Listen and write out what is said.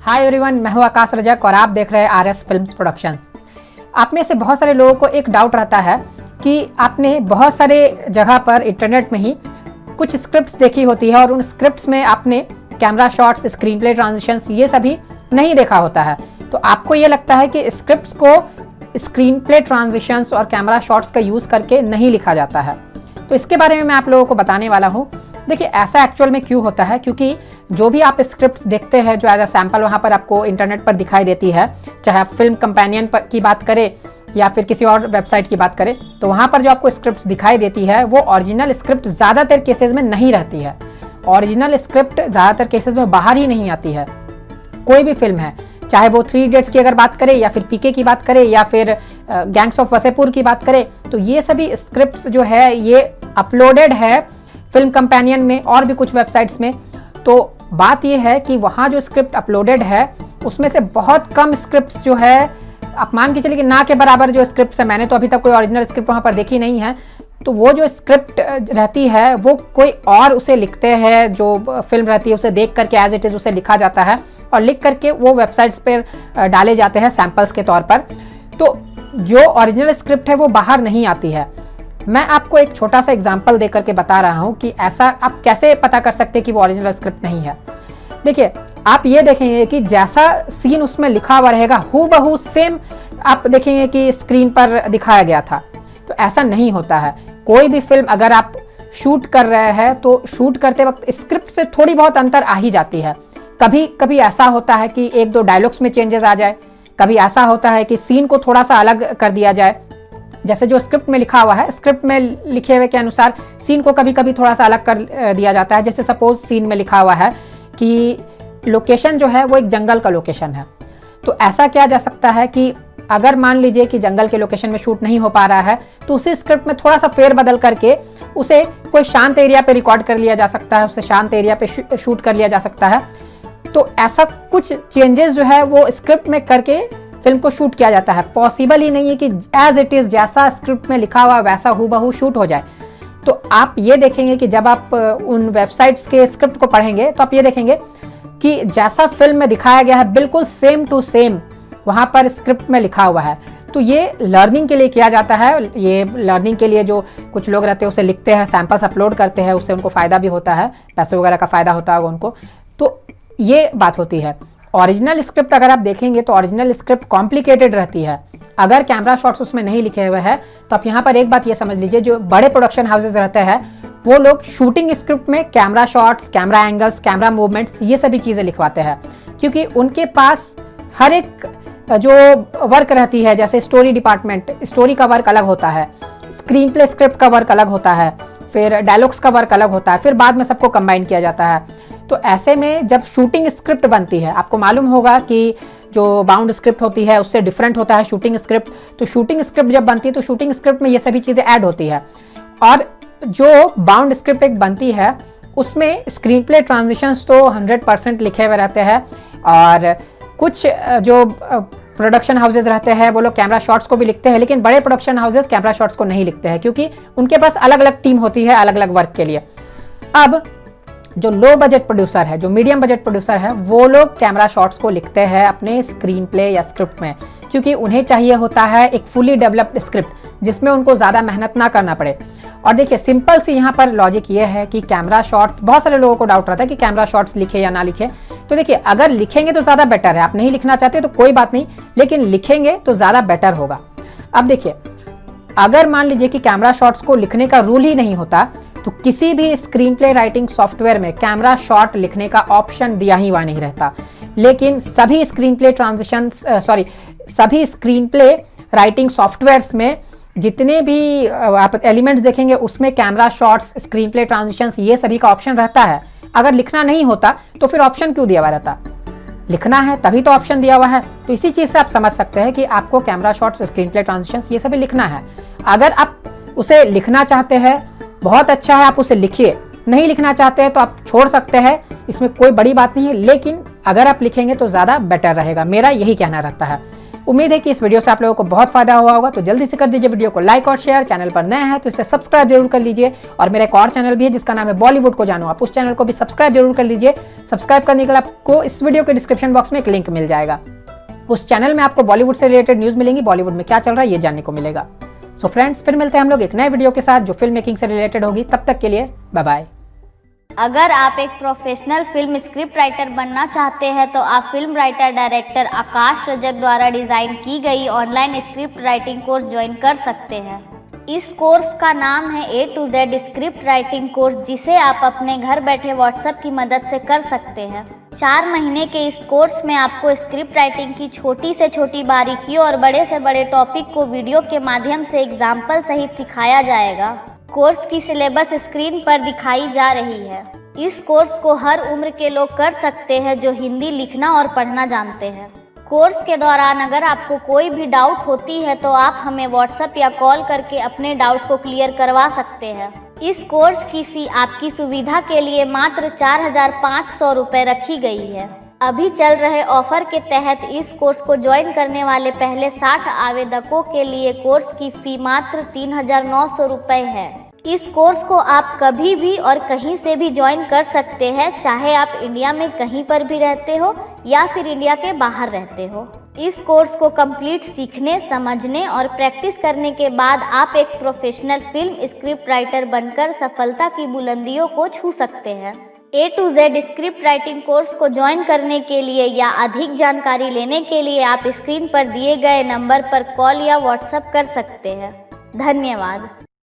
Hi everyone, मैं हूं आकाश रजक और आप देख रहे हैं आरएस फिल्म्स प्रोडक्शंस। आप में से बहुत सारे लोगों को एक डाउट रहता है कि आपने बहुत सारे जगह पर इंटरनेट में ही कुछ स्क्रिप्ट्स देखी होती है और उन स्क्रिप्ट्स में आपने camera shots, screen play transitions ये सभी नहीं देखा होता है। तो आपको ये लगता है कि स्क्रिप्ट्स को स्क्रीन प्ले ट्रांजिशंस और कैमरा शॉट्स का यूज़ करके नहीं लिखा जाता है। तो इसके बारे में मैं आप लोगों को बताने वाला हूँ। देखिए, ऐसा एक्चुअल में क्यों होता है, क्योंकि जो भी आप स्क्रिप्ट्स देखते हैं जो एज अ सैम्पल वहाँ पर आपको इंटरनेट पर दिखाई देती है, चाहे आप फिल्म कंपेनियन पर की बात करें या फिर किसी और वेबसाइट की बात करें, तो वहाँ पर जो आपको स्क्रिप्ट्स दिखाई देती है वो ओरिजिनल स्क्रिप्ट ज़्यादातर केसेस में नहीं रहती है। ओरिजिनल स्क्रिप्ट ज़्यादातर केसेस में बाहर ही नहीं आती है। कोई भी फिल्म है, चाहे वो 3 इडियट्स की अगर बात करें या फिर पीके की बात करें या फिर गैंग्स ऑफ वसेपुर की बात करें, तो ये सभी स्क्रिप्ट्स जो है ये अपलोडेड है फिल्म कंपेनियन में और भी कुछ वेबसाइट्स में। तो बात ये है कि वहाँ जो स्क्रिप्ट अपलोडेड है उसमें से बहुत कम स्क्रिप्ट्स जो है, आप मान के चलिए कि ना के बराबर जो स्क्रिप्ट्स है, मैंने तो अभी तक कोई ओरिजिनल स्क्रिप्ट वहाँ पर देखी नहीं है, तो वो जो स्क्रिप्ट रहती है वो कोई और उसे लिखते हैं, जो फिल्म रहती है उसे देख करके एज इट इज़ उसे लिखा जाता है और लिख करके वो वेबसाइट्स पर डाले जाते हैं सैम्पल्स के तौर पर। तो जो ओरिजिनल स्क्रिप्ट है वो बाहर नहीं आती है। मैं आपको एक छोटा सा एग्जांपल देकर के बता रहा हूँ कि ऐसा आप कैसे पता कर सकते हैं कि वो ओरिजिनल स्क्रिप्ट नहीं है। देखिए, आप ये देखेंगे कि जैसा सीन उसमें लिखा हुआ रहेगा हूबहू सेम आप देखेंगे कि स्क्रीन पर दिखाया गया था। तो ऐसा नहीं होता है। कोई भी फिल्म अगर आप शूट कर रहे हैं तो शूट करते वक्त स्क्रिप्ट से थोड़ी बहुत अंतर आ ही जाती है। कभी कभी ऐसा होता है कि 1-2 डायलॉग्स में चेंजेस आ जाए, कभी ऐसा होता है कि सीन को थोड़ा सा अलग कर दिया जाए। जैसे जो स्क्रिप्ट में लिखा हुआ है, स्क्रिप्ट में लिखे हुए के अनुसार सीन को कभी कभी थोड़ा सा अलग कर दिया जाता है। जैसे सपोज सीन में लिखा हुआ है कि लोकेशन जो है वो एक जंगल का लोकेशन है, तो ऐसा किया जा सकता है कि अगर मान लीजिए कि जंगल के लोकेशन में शूट नहीं हो पा रहा है तो उसी स्क्रिप्ट में थोड़ा सा फेर बदल करके उसे कोई शांत एरिया पे रिकॉर्ड कर लिया जा सकता है, उसे शांत एरिया पे शूट कर लिया जा सकता है। तो ऐसा कुछ चेंजेस जो है वो स्क्रिप्ट में करके फिल्म को शूट किया जाता है। पॉसिबल ही नहीं है कि एज इट इज़ जैसा स्क्रिप्ट में लिखा हुआ वैसा हूबहू शूट हो जाए। तो आप ये देखेंगे कि जब आप उन वेबसाइट्स के स्क्रिप्ट को पढ़ेंगे तो आप ये देखेंगे कि जैसा फिल्म में दिखाया गया है बिल्कुल सेम टू सेम वहाँ पर स्क्रिप्ट में लिखा हुआ है। तो ये लर्निंग के लिए किया जाता है। ये लर्निंग के लिए जो कुछ लोग रहते हैं उसे लिखते हैं, सैंपल्स अपलोड करते हैं, उससे उनको फ़ायदा भी होता है, पैसे वगैरह का फ़ायदा होता होगा उनको। तो ये बात होती है। ओरिजिनल स्क्रिप्ट अगर आप देखेंगे तो ओरिजिनल स्क्रिप्ट कॉम्प्लिकेटेड रहती है। अगर कैमरा शॉट्स उसमें नहीं लिखे हुए हैं तो आप यहाँ पर एक बात ये समझ लीजिए, जो बड़े प्रोडक्शन हाउसेज रहते हैं वो लोग शूटिंग स्क्रिप्ट में camera shots, camera angles, camera movements ये सभी चीज़ें लिखवाते हैं, क्योंकि उनके पास हर एक जो वर्क रहती है, जैसे स्टोरी डिपार्टमेंट, स्टोरी का वर्क अलग होता है, स्क्रीन प्ले स्क्रिप्ट का वर्क अलग होता है, फिर डायलॉग्स का वर्क अलग होता है, फिर बाद में सबको कंबाइन किया जाता है। तो ऐसे में जब शूटिंग स्क्रिप्ट बनती है, आपको मालूम होगा कि जो बाउंड स्क्रिप्ट होती है उससे डिफरेंट होता है शूटिंग स्क्रिप्ट। तो शूटिंग स्क्रिप्ट जब बनती है तो शूटिंग स्क्रिप्ट में ये सभी चीज़ें ऐड होती है, और जो बाउंड स्क्रिप्ट एक बनती है उसमें स्क्रीन प्ले ट्रांजिशंस तो 100% लिखे हुए रहते हैं। और कुछ जो प्रोडक्शन हाउसेज रहते हैं वो लोग कैमरा शॉट्स को भी लिखते हैं, लेकिन बड़े प्रोडक्शन हाउसेज कैमरा शॉट्स को नहीं लिखते हैं, क्योंकि उनके पास अलग अलग टीम होती है अलग अलग वर्क के लिए। अब जो लो बजट प्रोड्यूसर है, जो मीडियम बजट प्रोड्यूसर है, वो लोग कैमरा शॉट्स को लिखते हैं अपने स्क्रीन प्ले या स्क्रिप्ट में, क्योंकि उन्हें चाहिए होता है एक फुली डेवलप्ड स्क्रिप्ट जिसमें उनको ज़्यादा मेहनत ना करना पड़े। और देखिए, सिंपल सी यहाँ पर लॉजिक ये है कि कैमरा शॉट्स, बहुत सारे लोगों को डाउट रहता है कि कैमरा शॉट्स लिखे या ना लिखे। तो देखिए, अगर लिखेंगे तो ज़्यादा बेटर है। आप नहीं लिखना चाहते तो कोई बात नहीं, लेकिन लिखेंगे तो ज़्यादा बेटर होगा। अब देखिए, अगर मान लीजिए कि कैमरा शॉट्स को लिखने का रूल ही नहीं होता तो किसी भी स्क्रीन प्ले राइटिंग सॉफ्टवेयर में कैमरा शॉट लिखने का ऑप्शन दिया ही हुआ नहीं रहता। लेकिन सभी स्क्रीन प्ले सभी स्क्रीन प्ले राइटिंग सॉफ्टवेयर्स में जितने भी आप एलिमेंट्स देखेंगे उसमें camera shots, screen play transitions ये सभी का ऑप्शन रहता है। अगर लिखना नहीं होता तो फिर ऑप्शन क्यों दिया हुआ रहता? लिखना है तभी तो ऑप्शन दिया हुआ है। तो इसी चीज़ से आप समझ सकते हैं कि आपको camera shots, screen play transitions ये सभी लिखना है। अगर आप उसे लिखना चाहते हैं बहुत अच्छा है, आप उसे लिखिए। नहीं लिखना चाहते हैं तो आप छोड़ सकते हैं, इसमें कोई बड़ी बात नहीं है, लेकिन अगर आप लिखेंगे तो ज़्यादा बेटर रहेगा। मेरा यही कहना रहता है। उम्मीद है कि इस वीडियो से आप लोगों को बहुत फायदा हुआ होगा। तो जल्दी से कर दीजिए वीडियो को लाइक और शेयर। चैनल पर नए हैं तो इसे सब्सक्राइब जरूर कर लीजिए। और मेरा एक और चैनल भी है जिसका नाम है बॉलीवुड को जानो, आप उस चैनल को भी सब्सक्राइब जरूर कर लीजिए। सब्सक्राइब करने के लिए आपको इस वीडियो के डिस्क्रिप्शन बॉक्स में एक लिंक मिल जाएगा। उस चैनल में आपको बॉलीवुड से रिलेटेड न्यूज मिलेंगी, बॉलीवुड में क्या चल रहा है ये जानने को मिलेगा। सो फ्रेंड्स, फिर मिलते हैं हम लोग एक नए वीडियो के साथ जो फिल्म मेकिंग से रिलेटेड होगी। तब तक के लिए बाय बाय। अगर आप एक प्रोफेशनल फिल्म स्क्रिप्ट राइटर बनना चाहते हैं तो आप फिल्म राइटर डायरेक्टर आकाश रजक द्वारा डिजाइन की गई online script writing course join कर सकते हैं। इस कोर्स का नाम है A to Z script writing course, जिसे आप अपने घर बैठे व्हाट्सएप की मदद से कर सकते हैं। 4 महीने के इस कोर्स में आपको स्क्रिप्ट राइटिंग की छोटी से छोटी बारीकियों और बड़े से बड़े टॉपिक को वीडियो के माध्यम से एग्जाम्पल सहित सिखाया जाएगा। कोर्स की सिलेबस स्क्रीन पर दिखाई जा रही है। इस कोर्स को हर उम्र के लोग कर सकते हैं जो हिंदी लिखना और पढ़ना जानते हैं। कोर्स के दौरान अगर आपको कोई भी डाउट होती है तो आप हमें व्हाट्सएप या कॉल करके अपने डाउट को क्लियर करवा सकते हैं। इस कोर्स की फी आपकी सुविधा के लिए मात्र 4,500 रुपये रखी गई है। अभी चल रहे ऑफर के तहत इस कोर्स को ज्वाइन करने वाले पहले 60 आवेदकों के लिए कोर्स की फी मात्र 3,900 रुपये है। इस कोर्स को आप कभी भी और कहीं से भी ज्वाइन कर सकते हैं, चाहे आप इंडिया में कहीं पर भी रहते हो या फिर इंडिया के बाहर रहते हो। इस कोर्स को कंप्लीट सीखने, समझने और प्रैक्टिस करने के बाद आप एक प्रोफेशनल फिल्म स्क्रिप्ट राइटर बनकर सफलता की बुलंदियों को छू सकते हैं। A to Z script writing course को ज्वाइन करने के लिए या अधिक जानकारी लेने के लिए आप स्क्रीन पर दिए गए नंबर पर कॉल या व्हाट्सएप कर सकते हैं। धन्यवाद।